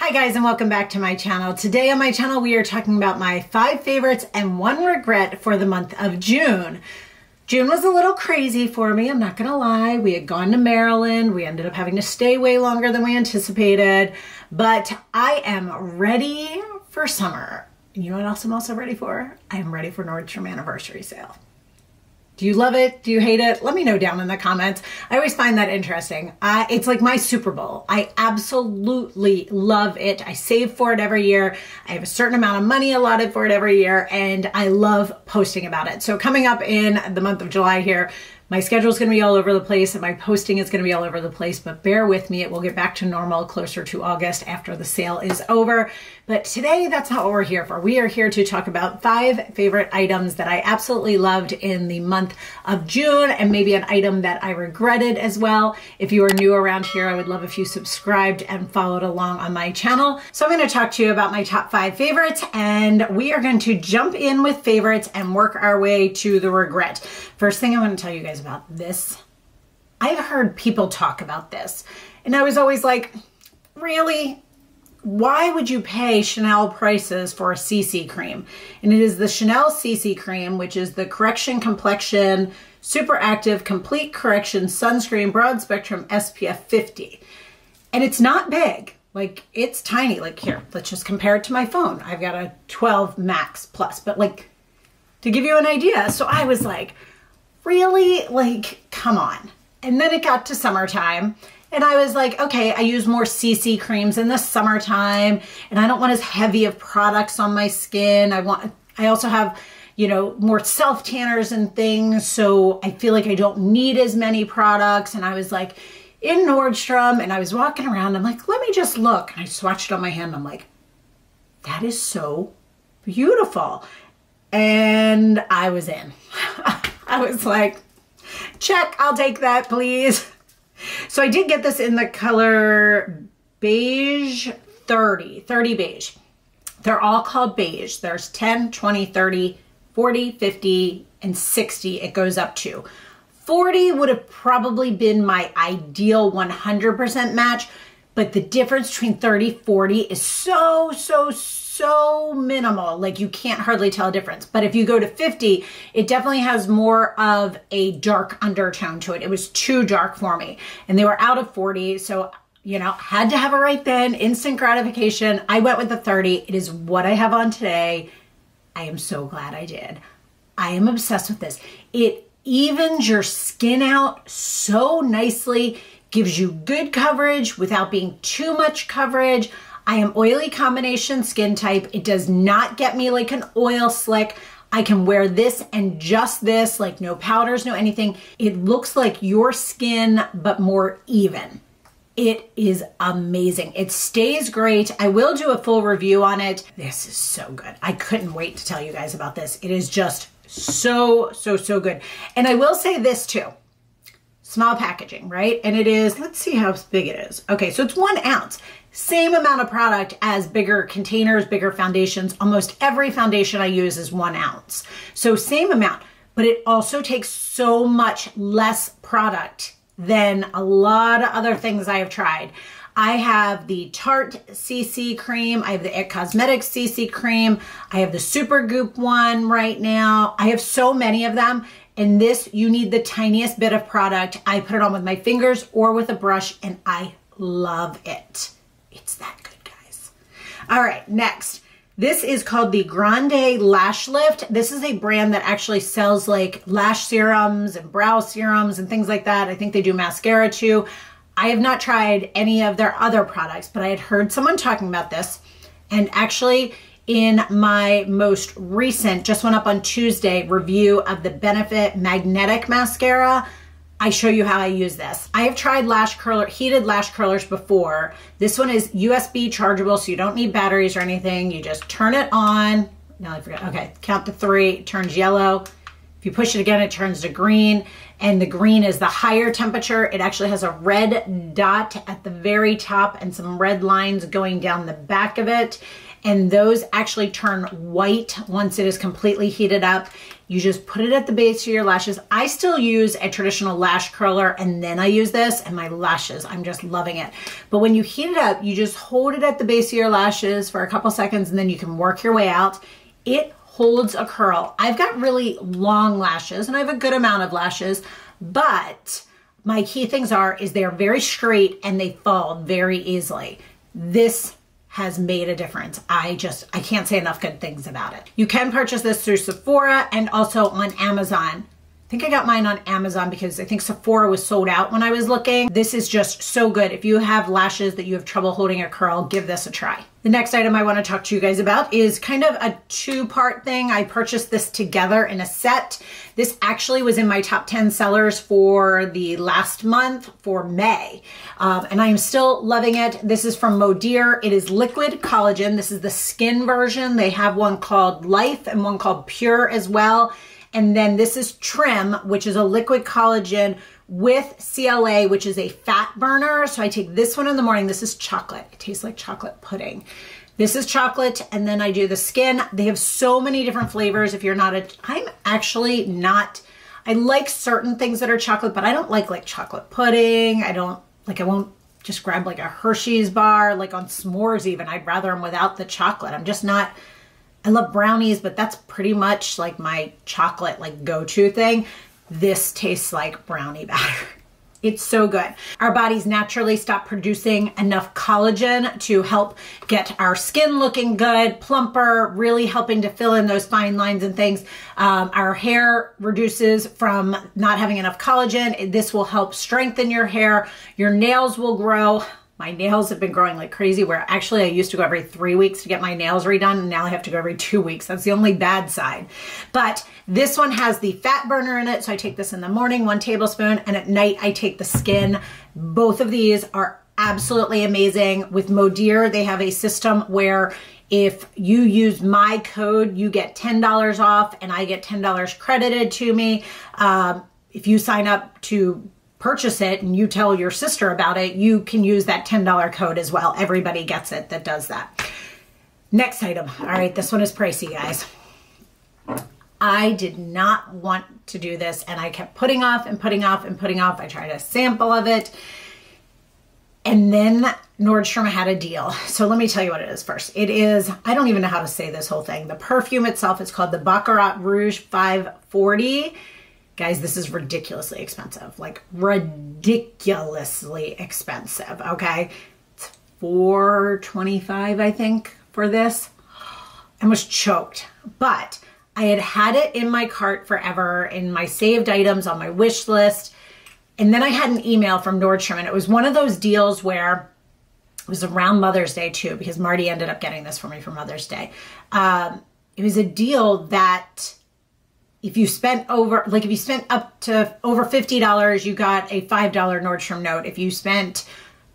Hi guys, and welcome back to my channel. Today on my channel we are talking about my 5 favorites and 1 regret for the month of June. June was a little crazy for me, I'm not gonna lie. We had gone to Maryland, we ended up having to stay way longer than we anticipated, but I am ready for summer. And you know what else I'm also ready for? I am ready for Nordstrom anniversary sale. Do you love it? Do you hate it? Let me know down in the comments. I always find that interesting. It's like my Super Bowl. I absolutely love it. I save for it every year. I have a certain amount of money allotted for it every year, and I love posting about it. So coming up in the month of July here, my schedule is going to be all over the place and my posting is going to be all over the place, but bear with me. It will get back to normal closer to August after the sale is over. But today, that's not what we're here for. We are here to talk about 5 favorite items that I absolutely loved in the month of June, and maybe an item that I regretted as well. If you are new around here, I would love if you subscribed and followed along on my channel. So I'm going to talk to you about my top 5 favorites, and we are going to jump in with favorites and work our way to the regret. First thing I want to tell you guys about this. I've heard people talk about this, and I was always like, really? Why would you pay Chanel prices for a CC cream? And it is the Chanel CC cream, which is the Correction Complexion Super Active Complete Correction Sunscreen Broad Spectrum SPF 50. And it's not big. Like, it's tiny. Like, here, let's just compare it to my phone. I've got a 12 Max Plus, but like, to give you an idea. So I was like, really? Like, come on. And then it got to summertime, and I was like, okay, I use more CC creams in the summertime, and I don't want as heavy of products on my skin. I also have, you know, more self tanners and things, so I feel like I don't need as many products. And I was like in Nordstrom, and I was walking around, I'm like, let me just look. And I swatched it on my hand, I'm like, that is so beautiful. And I was in. I was like, check, I'll take that, please. So I did get this in the color beige 30 beige. They're all called beige. There's 10, 20, 30, 40, 50, and 60 it goes up to. 40 would have probably been my ideal 100% match, but the difference between 30, 40 is so minimal. Like, you can't hardly tell a difference. But if you go to 50, it definitely has more of a dark undertone to it. It was too dark for me. And they were out of 40. So, you know, had to have it right then. Instant gratification. I went with the 30. It is what I have on today. I am so glad I did. I am obsessed with this. It evens your skin out so nicely, gives you good coverage without being too much coverage. I am oily combination skin type. It does not get me like an oil slick. I can wear this and just this, like no powders, no anything. It looks like your skin, but more even. It is amazing. It stays great. I will do a full review on it. This is so good. I couldn't wait to tell you guys about this. It is just so good. And I will say this too. Small packaging, right? And it is, let's see how big it is. Okay, so it's 1 ounce. Same amount of product as bigger containers, bigger foundations. Almost every foundation I use is 1 ounce. So same amount, but it also takes so much less product than a lot of other things I have tried. I have the Tarte CC cream. I have the It Cosmetics CC cream. I have the Super Goop one right now. I have so many of them. And this, you need the tiniest bit of product. I put it on with my fingers or with a brush, and I love it. It's that good, guys. All right, next. This is called the Grande Lash Lift. This is a brand that actually sells like lash serums and brow serums and things like that. I think they do mascara too. I have not tried any of their other products, but I had heard someone talking about this. And actually, in my most recent, just went up on Tuesday, review of the Benefit Magnetic Mascara, I show you how I use this. I have tried heated lash curlers before. This one is USB chargeable, so you don't need batteries or anything. You just turn it on. Now I forgot. Okay, count to 3, it turns yellow. If you push it again, it turns to green. And the green is the higher temperature. It actually has a red dot at the very top and some red lines going down the back of it. And those actually turn white once it is completely heated up. You just put it at the base of your lashes. I still use a traditional lash curler and then I use this, and my lashes, I'm just loving it. But when you heat it up, you just hold it at the base of your lashes for a couple seconds and then you can work your way out. It holds a curl. I've got really long lashes and I have a good amount of lashes, but my key things is they're very straight and they fall very easily. This has made a difference. I can't say enough good things about it. You can purchase this through Sephora and also on Amazon. I think I got mine on Amazon because I think Sephora was sold out when I was looking. This is just so good. If you have lashes that you have trouble holding a curl, give this a try. The next item I want to talk to you guys about is kind of a two-part thing. I purchased this together in a set. This actually was in my top 10 sellers for the last month for May. And I am still loving it. This is from Modier. It is liquid collagen. This is the skin version. They have one called Life and one called Pure as well. And then this is Trim, which is a liquid collagen with CLA, which is a fat burner. So I take this one in the morning. This is chocolate. It tastes like chocolate pudding. This is chocolate, and then I do the skin. They have so many different flavors. If you're not I'm actually not, I like certain things that are chocolate, but I don't like chocolate pudding. I won't just grab like a Hershey's bar, like on s'mores even. I'd rather them without the chocolate. I'm just not, I love brownies, but that's pretty much like my chocolate like go-to thing. This tastes like brownie batter. It's so good. Our bodies naturally stop producing enough collagen to help get our skin looking good, plumper, really helping to fill in those fine lines and things. Our hair reduces from not having enough collagen. This will help strengthen your hair. Your nails will grow. My nails have been growing like crazy, where actually I used to go every 3 weeks to get my nails redone, and now I have to go every 2 weeks. That's the only bad side. But this one has the fat burner in it, so I take this in the morning, 1 tablespoon, and at night I take the skin. Both of these are absolutely amazing. With Modier, they have a system where if you use my code, you get $10 off, and I get $10 credited to me. If you sign up to purchase it and you tell your sister about it, you can use that $10 code as well. Everybody gets it that does that. Next item. All right, this one is pricey, guys. I did not want to do this, and I kept putting off and putting off and putting off. I tried a sample of it, and then Nordstrom had a deal. So let me tell you what it is first. It is, I don't even know how to say this whole thing. The perfume itself is called the Baccarat Rouge 540. Guys, this is ridiculously expensive, like ridiculously expensive, okay? It's $4.25, I think, for this. I was choked, but I had it in my cart forever, in my saved items on my wish list. And then I had an email from Nordstrom, and it was one of those deals where it was around Mother's Day too, because Marty ended up getting this for me for Mother's Day. It was a deal that if you spent up to over $50, you got a $5 Nordstrom note. If you spent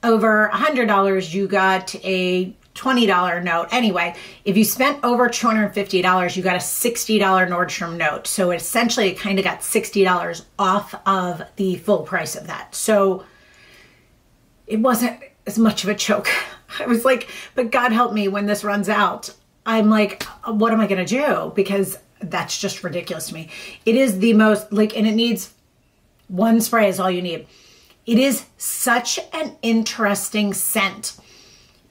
over $100, you got a $20 note. Anyway, if you spent over $250, you got a $60 Nordstrom note. So essentially it kind of got $60 off of the full price of that. So it wasn't as much of a choke. I was like, but God help me when this runs out. I'm like, what am I going to do? Because that's just ridiculous to me. It is the most, and it needs one spray is all you need. It is such an interesting scent.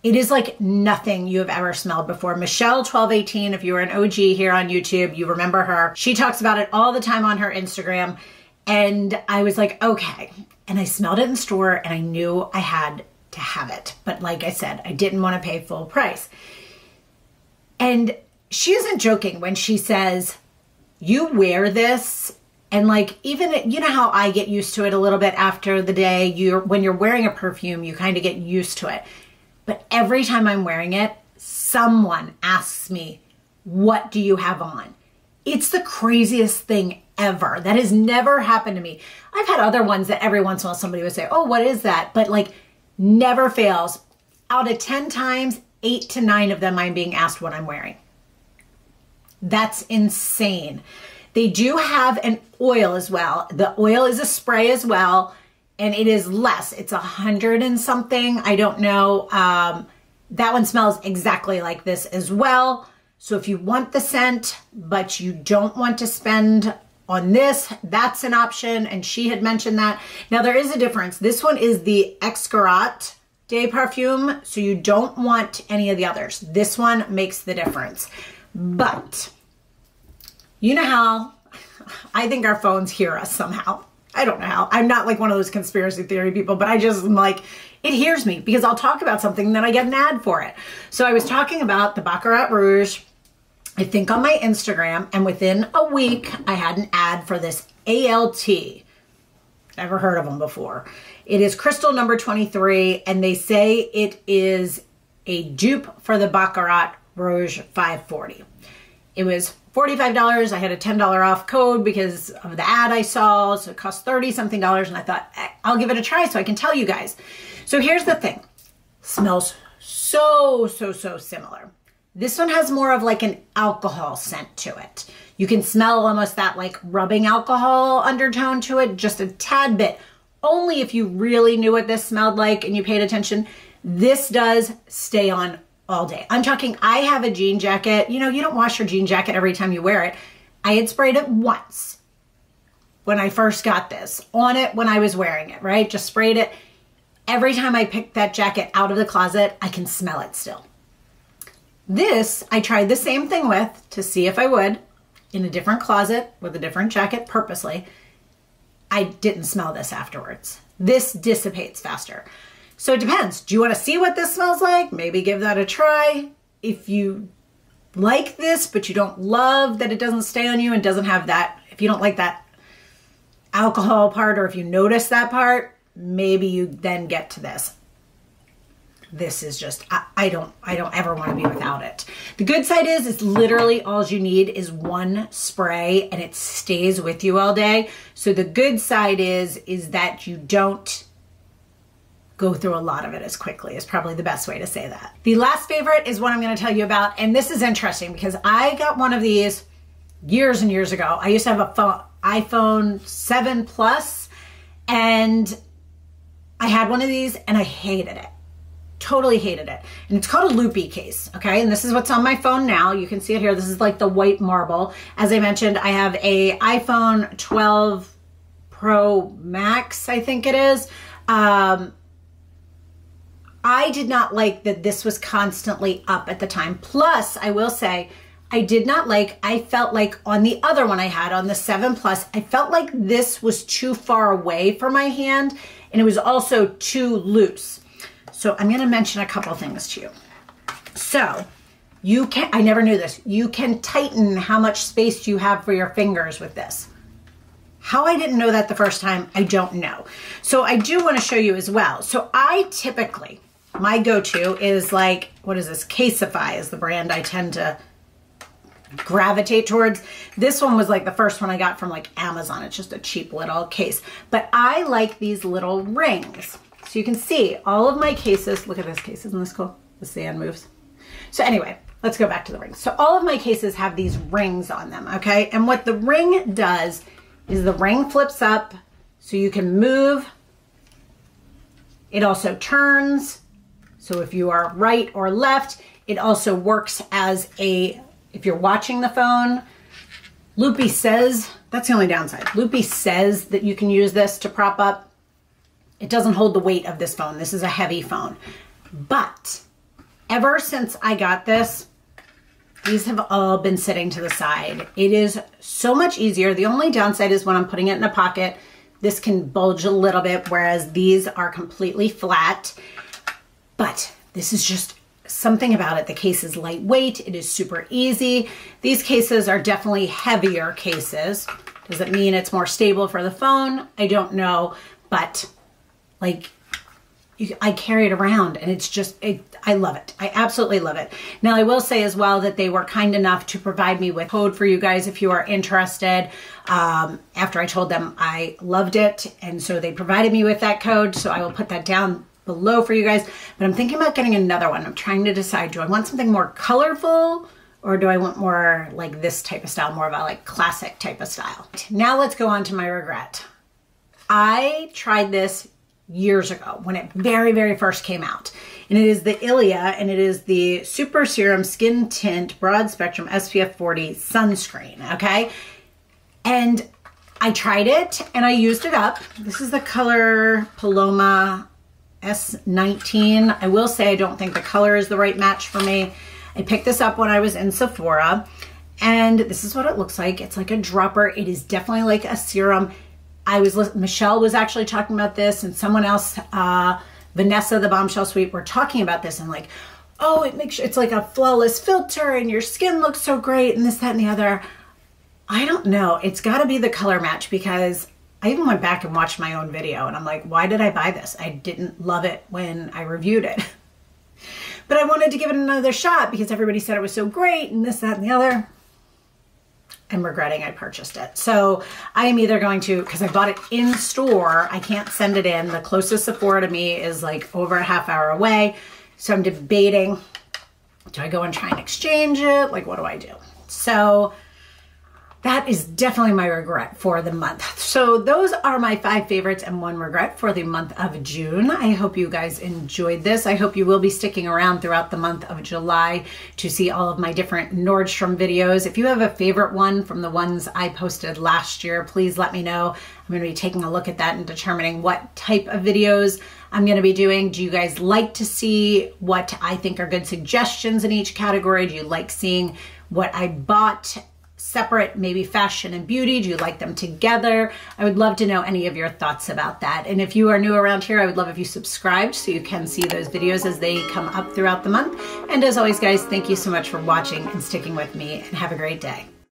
It is like nothing you have ever smelled before. Michelle 1218, if you were an OG here on YouTube, you remember her. She talks about it all the time on her Instagram. And I was like, okay. And I smelled it in store and I knew I had to have it. But like I said, I didn't want to pay full price. And she isn't joking when she says, you wear this and even, you know how I get used to it a little bit after the day, when you're wearing a perfume, you kind of get used to it. But every time I'm wearing it, someone asks me, what do you have on? It's the craziest thing ever. That has never happened to me. I've had other ones that every once in a while somebody would say, oh, what is that? But never fails. Out of 10 times, 8 to 9 of them I'm being asked what I'm wearing. That's insane. They do have an oil as well. The oil is a spray as well, and it is less. It's 100 and something. I don't know. That one smells exactly like this as well. So if you want the scent, but you don't want to spend on this, that's an option. And she had mentioned that. Now there is a difference. This one is the Excarat de Perfume. So you don't want any of the others. This one makes the difference. But you know how I think our phones hear us somehow. I don't know how. I'm not like one of those conspiracy theory people, but I just am like, it hears me because I'll talk about something and then I get an ad for it. So I was talking about the Baccarat Rouge, I think on my Instagram, and within a week I had an ad for this ALT. Never heard of them before. It is crystal number 23, and they say it is a dupe for the Baccarat Rouge 540. It was $45. I had a $10 off code because of the ad I saw. So it cost 30 something, and I thought I'll give it a try so I can tell you guys. So here's the thing. Smells so similar. This one has more of like an alcohol scent to it. You can smell almost that like rubbing alcohol undertone to it, just a tad bit. Only if you really knew what this smelled like and you paid attention. This does stay on all day. I'm talking, I have a jean jacket. You know, you don't wash your jean jacket every time you wear it. I had sprayed it once when I first got this on it when I was wearing it, right? Just sprayed it. Every time I picked that jacket out of the closet, I can smell it still. This, I tried the same thing with to see if I would in a different closet with a different jacket purposely. I didn't smell this afterwards. This dissipates faster. So it depends. Do you want to see what this smells like? Maybe give that a try. If you like this, but you don't love that it doesn't stay on you and doesn't have that, if you don't like that alcohol part, or if you notice that part, maybe you then get to this. This is just, I don't ever want to be without it. The good side is it's literally all you need is one spray and it stays with you all day. So the good side is that you don't go through a lot of it as quickly is probably the best way to say that. The last favorite is what I'm going to tell you about. And this is interesting because I got one of these years and years ago. I used to have a iPhone 7 Plus and I had one of these and I hated it. Totally hated it. And it's called a Loopy case, okay? And this is what's on my phone now. You can see it here. This is like the white marble. As I mentioned, I have a iPhone 12 Pro Max, I think it is. I did not like that this was constantly up at the time. Plus, I will say, I felt like on the other one I had, on the 7 Plus, I felt like this was too far away from my hand and it was also too loose. So I'm going to mention a couple things to you. So you can, I never knew this, you can tighten how much space you have for your fingers with this. How I didn't know that the first time, I don't know. So I do want to show you as well. So I typically, my go-to is like, what is this? Caseify is the brand I tend to gravitate towards. This one was like the first one I got from like Amazon. It's just a cheap little case. But I like these little rings. So you can see all of my cases. Look at this case. Isn't this cool? The sand moves. So anyway, let's go back to the rings. So all of my cases have these rings on them, okay? And what the ring does is the ring flips up so you can move. It also turns. So if you are right or left, it also works as a, if you're watching the phone, Loopy says, that's the only downside. Loopy says that you can use this to prop up. It doesn't hold the weight of this phone. This is a heavy phone. But ever since I got this, these have all been sitting to the side. It is so much easier. The only downside is when I'm putting it in a pocket, this can bulge a little bit, whereas these are completely flat. But this is just something about it. The case is lightweight. It is super easy. These cases are definitely heavier cases. Does it mean it's more stable for the phone? I don't know, but like I carry it around and it's just, I love it. I absolutely love it. Now I will say as well that they were kind enough to provide me with code for you guys if you are interested. After I told them I loved it. And so they provided me with that code. So I will put that down below for you guys, but I'm thinking about getting another one. I'm trying to decide, do I want something more colorful or do I want more like this type of style, more of a like classic type of style? Now let's go on to my regret. I tried this years ago when it very first came out. and it is the Ilia, and it is the Super Serum Skin Tint Broad Spectrum SPF 40 Sunscreen, okay? And I tried it, and I used it up. This is the color Paloma S19. I will say I don't think the color is the right match for me. I picked this up when I was in Sephora, and this is what it looks like. It's like a dropper. It is definitely like a serum. Michelle was actually talking about this, and someone else, Vanessa, the Bombshell Suite, were talking about this, and like, oh, it's like a flawless filter, and your skin looks so great, and this, that, and the other. I don't know. It's got to be the color match, because I even went back and watched my own video, and I'm like, why did I buy this? I didn't love it when I reviewed it. But I wanted to give it another shot because everybody said it was so great, and this, that, and the other. I'm regretting I purchased it. So I am either going to, because I bought it in store, I can't send it in. The closest Sephora to me is like over a half hour away. So I'm debating, do I go and try and exchange it? Like, what do I do? So that is definitely my regret for the month. So those are my 5 favorites and 1 regret for the month of June. I hope you guys enjoyed this. I hope you will be sticking around throughout the month of July to see all of my different Nordstrom videos. If you have a favorite one from the ones I posted last year, please let me know. I'm going to be taking a look at that and determining what type of videos I'm going to be doing. Do you guys like to see what I think are good suggestions in each category? Do you like seeing what I bought separate, maybe fashion and beauty? Do you like them together? I would love to know any of your thoughts about that. And if you are new around here, I would love if you subscribed so you can see those videos as they come up throughout the month. And as always, guys, thank you so much for watching and sticking with me, and have a great day.